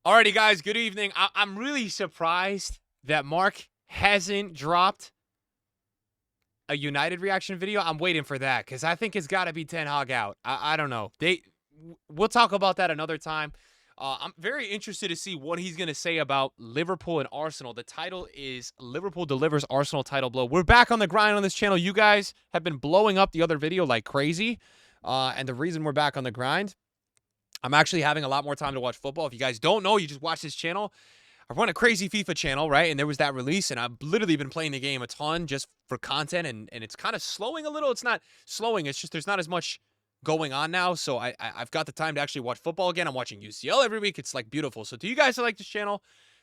Alrighty, guys, good evening. I'm really surprised that Mark hasn't dropped a United reaction video. I'm waiting for that because I think it's got to be Ten Hag out. I don't know. We'll talk about that another time. I'm very interested to see what he's going to say about Liverpool and Arsenal. The title is Liverpool delivers Arsenal title blow. We're back on the grind on this channel. You guys have been blowing up the other video like crazy. And the reason we're back on the grind, I'm actually having a lot more time to watch football. If you guys don't know, you just watch this channel. I run a crazy FIFA channel, right? And there was that release, and I've literally been playing the game a ton just for content, and it's kind of slowing a little. It's not slowing. It's just there's not as much going on now, so I've got the time to actually watch football again. I'm watching UCL every week. It's, like, beautiful. So to you guys that like this channel,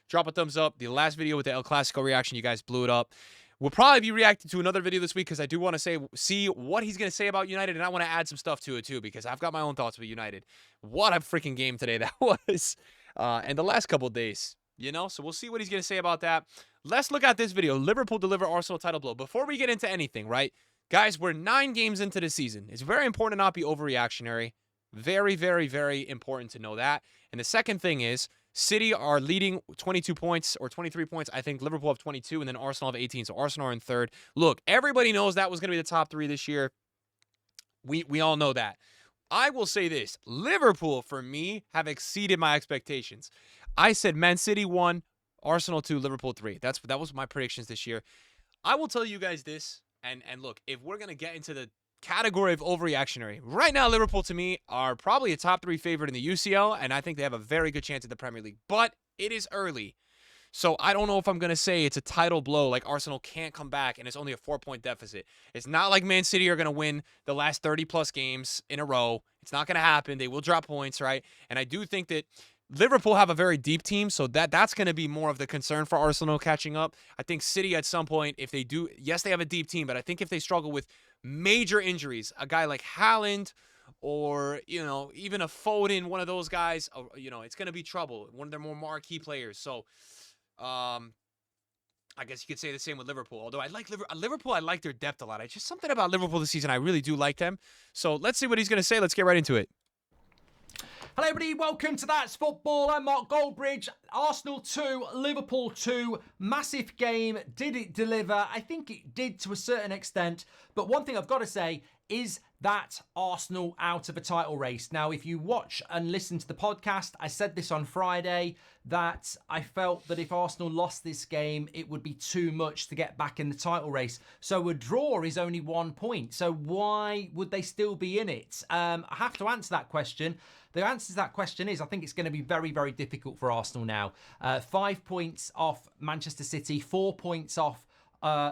drop a thumbs up. The last video with the El Clasico reaction, you guys blew it up. We'll probably be reacting to another video this week because I do want to see what he's going to say about United, and I want to add some stuff to it too because I've got my own thoughts about United. What a freaking game today that was. And the last couple of days, you know? So we'll see what he's going to say about that. Let's look at this video. Liverpool deliver Arsenal title blow. Before we get into anything, right? Guys, we're 9 games into the season. It's very important to not be overreactionary. Very, very, very important to know that. And the second thing is, City are leading 22 points or 23 points. I think Liverpool have 22 and then Arsenal have 18. So Arsenal are in third. Look, everybody knows that was going to be the top 3 this year. We all know that. I will say this. Liverpool, for me, have exceeded my expectations. I said Man City 1, Arsenal 2, Liverpool 3. That was my predictions this year. I will tell you guys this. And look, if we're going to get into the category of overreactionary, right now Liverpool to me are probably a top 3 favorite in the UCL, and I think they have a very good chance at the Premier League. But it is early, so I don't know if I'm going to say it's a title blow, like Arsenal can't come back and it's only a 4-point deficit. It's not like Man City are going to win the last 30-plus games in a row. It's not going to happen. They will drop points, right? And I do think that Liverpool have a very deep team, so that's going to be more of the concern for Arsenal catching up. I think City at some point, if they do, yes, they have a deep team, but I think if they struggle with major injuries, a guy like Haaland or, you know, even a Foden, one of those guys, you know, it's going to be trouble. One of their more marquee players. So, I guess you could say the same with Liverpool. Although I like Liverpool, I like their depth a lot. It's just something about Liverpool this season. I really do like them. So let's see what he's going to say. Let's get right into it. Hello everybody, welcome to That's Football. I'm Mark Goldbridge. Arsenal 2, Liverpool 2. Massive game. Did it deliver? I think it did to a certain extent. But one thing I've got to say is that Arsenal out of a title race. Now, if you watch and listen to the podcast, I said this on Friday, that I felt that if Arsenal lost this game, it would be too much to get back in the title race. So a draw is only 1 point. So why would they still be in it? I have to answer that question. The answer to that question is I think it's going to be very, very difficult for Arsenal now. 5 points off Manchester City, 4 points off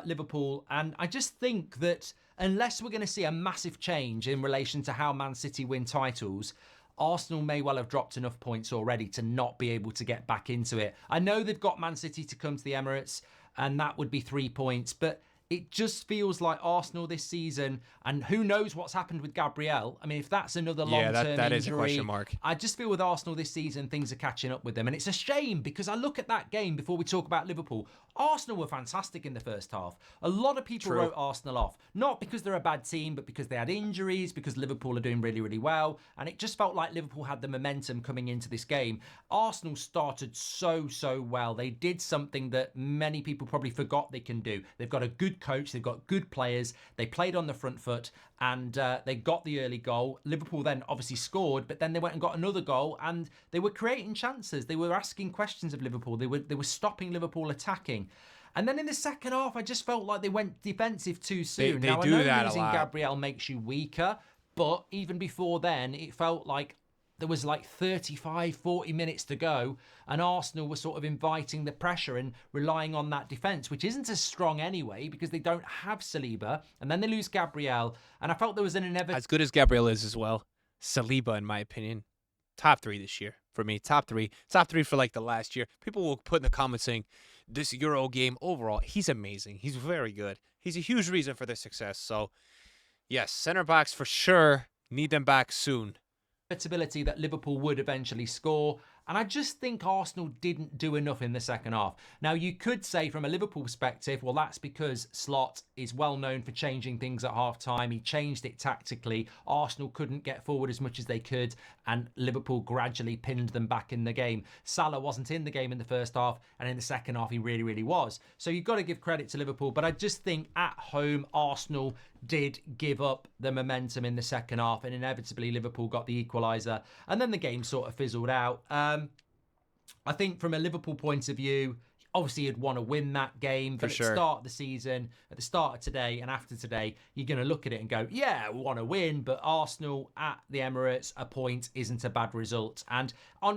Liverpool. And I just think that unless we're going to see a massive change in relation to how Man City win titles, Arsenal may well have dropped enough points already to not be able to get back into it. I know they've got Man City to come to the Emirates, and that would be 3 points, but it just feels like Arsenal this season, and who knows what's happened with Gabriel. I mean, if that's another long-term injury, that is a question mark. I just feel with Arsenal this season, things are catching up with them. And it's a shame because I look at that game before we talk about Liverpool. Arsenal were fantastic in the first half. A lot of people wrote Arsenal off, not because they're a bad team, but because they had injuries, because Liverpool are doing really, really well. And it just felt like Liverpool had the momentum coming into this game. Arsenal started so well. They did something that many people probably forgot they can do. They've got a good coach. They've got good players. They played on the front foot, and they got the early goal. Liverpool then obviously scored, but then they went and got another goal, and they were creating chances. They were asking questions of Liverpool. They were stopping Liverpool attacking. And then in the second half, I just felt like they went defensive too soon. They do that a lot. Losing Gabriel makes you weaker, but even before then, it felt like there was like 35, 40 minutes to go, and Arsenal were sort of inviting the pressure and relying on that defence, which isn't as strong anyway because they don't have Saliba, and then they lose Gabriel, and I felt there was an inevitable... As good as Gabriel is as well, Saliba, in my opinion, top 3 this year for me. Top 3 for like the last year. People will put in the comments saying, this Euro game overall, he's amazing. He's very good. He's a huge reason for their success. So, yes, center backs for sure need them back soon. Inevitability that Liverpool would eventually score, And I just think Arsenal didn't do enough in the second half. Now, you could say from a Liverpool perspective, well, that's because Slot is well known for changing things at half-time. He changed it tactically. Arsenal couldn't get forward as much as they could, and Liverpool gradually pinned them back in the game. Salah wasn't in the game in the first half, and in the second half, he really, really was. So you've got to give credit to Liverpool, but I just think at home, Arsenal did give up the momentum in the second half, and inevitably Liverpool got the equaliser, and then the game sort of fizzled out. I think from a Liverpool point of view, obviously you'd want to win that game, but at the start of the season, at the start of today and after today, you're going to look at it and go, yeah, we want to win, but Arsenal at the Emirates, a point isn't a bad result. And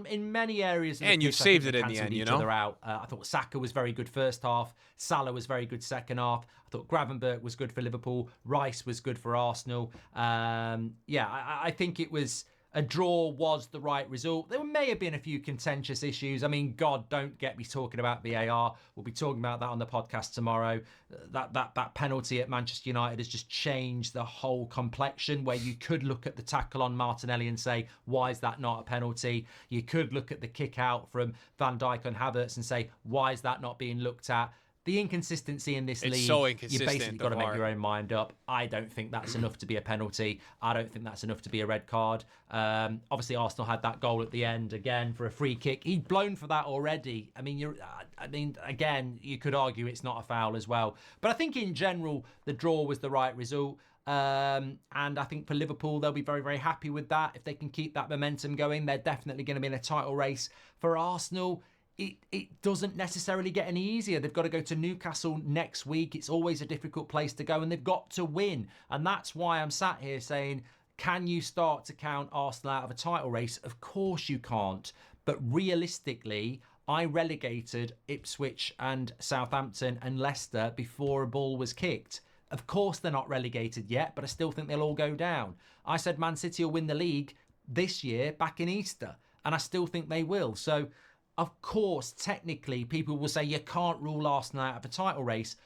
in many areas of the and you pitch, saved it in the end, you know? I thought Saka was very good first half. Salah was very good second half. I thought Gravenberch was good for Liverpool. Rice was good for Arsenal. I think it was... A draw was the right result. There may have been a few contentious issues. I mean, God, don't get me talking about VAR. We'll be talking about that on the podcast tomorrow. That penalty at Manchester United has just changed the whole complexion, where you could look at the tackle on Martinelli and say, why is that not a penalty? You could look at the kick out from Van Dijk on Havertz and say, why is that not being looked at? The inconsistency in this league, so you basically got to make your own mind up. I don't think that's enough to be a penalty. I don't think that's enough to be a red card. Obviously, Arsenal had that goal at the end again for a free kick. He'd blown for that already. I mean, again, you could argue it's not a foul as well. But I think in general, the draw was the right result. And I think for Liverpool, they'll be very, very happy with that. If they can keep that momentum going, they're definitely going to be in a title race. For Arsenal, it doesn't necessarily get any easier. They've got to go to Newcastle next week. It's always a difficult place to go, and they've got to win. And that's why I'm sat here saying, can you start to count Arsenal out of a title race? Of course you can't. But realistically, I relegated Ipswich and Southampton and Leicester before a ball was kicked. Of course they're not relegated yet, but I still think they'll all go down. I said Man City will win the league this year back in Easter, and I still think they will. So, of course, technically, people will say you can't rule Arsenal out of a title race.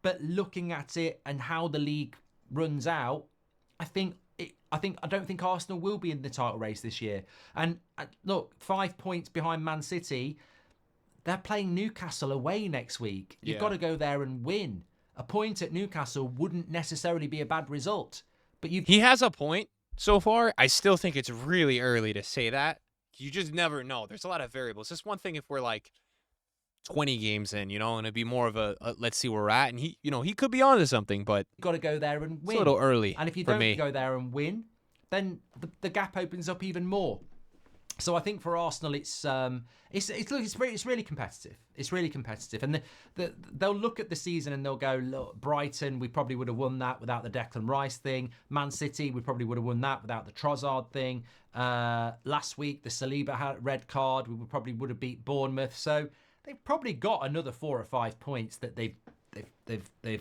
But looking at it and how the league runs out, I don't think Arsenal will be in the title race this year. And look, 5 points behind Man City. They're playing Newcastle away next week. You've got to go there and win. A point at Newcastle wouldn't necessarily be a bad result. But he has a point so far. I still think it's really early to say that. You just never know. There's a lot of variables. It's one thing if we're like 20 games in, and it'd be more of a let's see where we're at. And he could be onto something, but you've got to go there and win. It's a little early. And if you don't go there and win, then the gap opens up even more. So I think for Arsenal, it's really competitive. It's really competitive, and they'll look at the season and they'll go, look, Brighton, we probably would have won that without the Declan Rice thing. Man City, we probably would have won that without the Trossard thing. Last week, the Saliba had red card. We probably would have beat Bournemouth. So they've probably got another 4 or 5 points that they've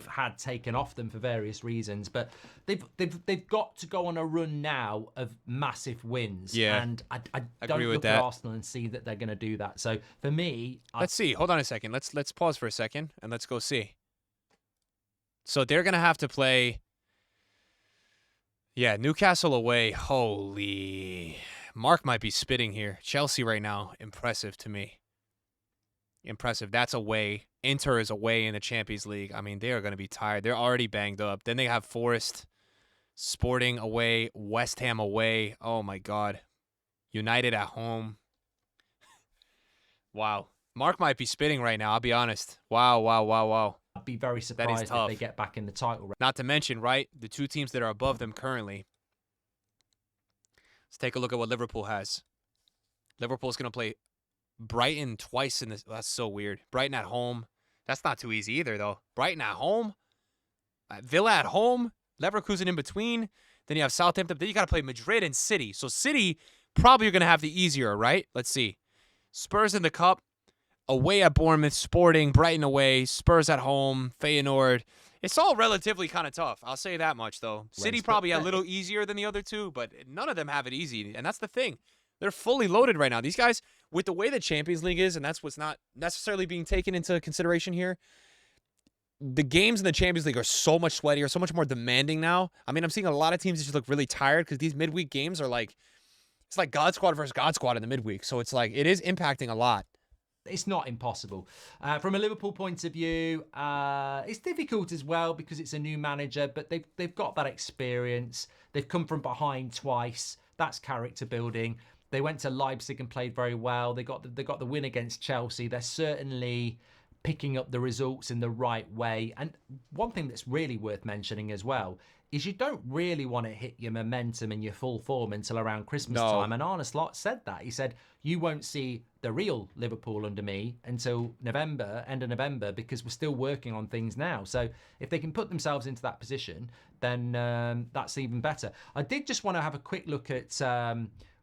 had taken off them for various reasons, but they've got to go on a run now of massive wins. Yeah, and I don't look at Arsenal and see that they're going to do that. So for me, let's see. Hold on a second. Let's pause for a second and let's go see. So they're going to have to play. Yeah, Newcastle away. Holy, Mark might be spitting here. Chelsea right now, impressive to me. Impressive. That's away. Inter is away in the Champions League. I mean, they are going to be tired. They're already banged up. Then they have Forest, Sporting away, West Ham away. Oh, my God. United at home. Wow. Mark might be spitting right now, I'll be honest. Wow. I'd be very surprised if they get back in the title race. Not to mention, right, the two teams that are above them currently. Let's take a look at what Liverpool has. Liverpool's going to play Brighton twice in this. That's so weird. Brighton at home. That's not too easy either, though. Brighton at home. Villa at home. Leverkusen in between. Then you have Southampton. Then you got to play Madrid and City. So City probably are going to have the easier, right? Let's see. Spurs in the cup. Away at Bournemouth. Sporting. Brighton away. Spurs at home. Feyenoord. It's all relatively kind of tough. I'll say that much, though. City probably a little easier than the other two, but none of them have it easy. And that's the thing. They're fully loaded right now. These guys, with the way the Champions League is, and that's what's not necessarily being taken into consideration here, the games in the Champions League are so much sweatier, so much more demanding now. I mean, I'm seeing a lot of teams that just look really tired because these midweek games are like It's like God Squad versus God Squad in the midweek. So it's like, it is impacting a lot. It's not impossible. From a Liverpool point of view, it's difficult as well because it's a new manager, but they've got that experience. They've come from behind twice. That's character building. They went to Leipzig and played very well. They got the win against Chelsea. They're certainly picking up the results in the right way. And one thing that's really worth mentioning as well is you don't really want to hit your momentum and your full form until around Christmas time. And Arne Slot said that. He said, you won't see the real Liverpool under me until November, end of November, because we're still working on things now. So if they can put themselves into that position, then that's even better. I did just want to have a quick look at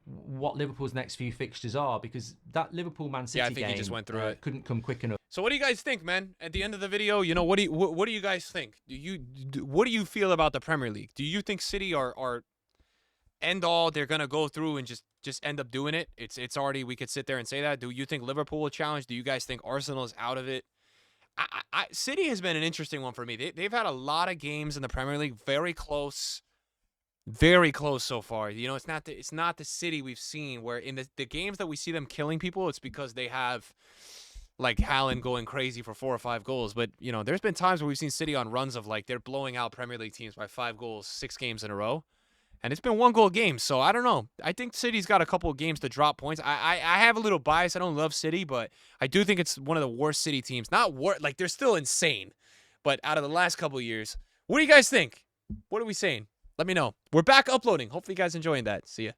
what Liverpool's next few fixtures are, because that Liverpool-Man City game he just went through it. Couldn't come quick enough. So what do you guys think, man? At the end of the video, you know, what do you guys think? What do you feel about the Premier League? Do you think City are end all? They're gonna go through and just end up doing it. It's already, we could sit there and say that. Do you think Liverpool will challenge? Do you guys think Arsenal is out of it? City has been an interesting one for me. They've had a lot of games in the Premier League, very close so far. You know, it's not the City we've seen where in the games that we see them killing people, it's because they have like Haaland going crazy for 4 or 5 goals. But, you know, there's been times where we've seen City on runs of like they're blowing out Premier League teams by 5 goals, 6 games in a row. And it's been 1-goal games. So I don't know. I think City's got a couple of games to drop points. I have a little bias. I don't love City, but I do think it's one of the worst City teams. Not like they're still insane, but out of the last couple of years. What do you guys think? What are we saying? Let me know. We're back uploading. Hopefully you guys enjoying that. See ya.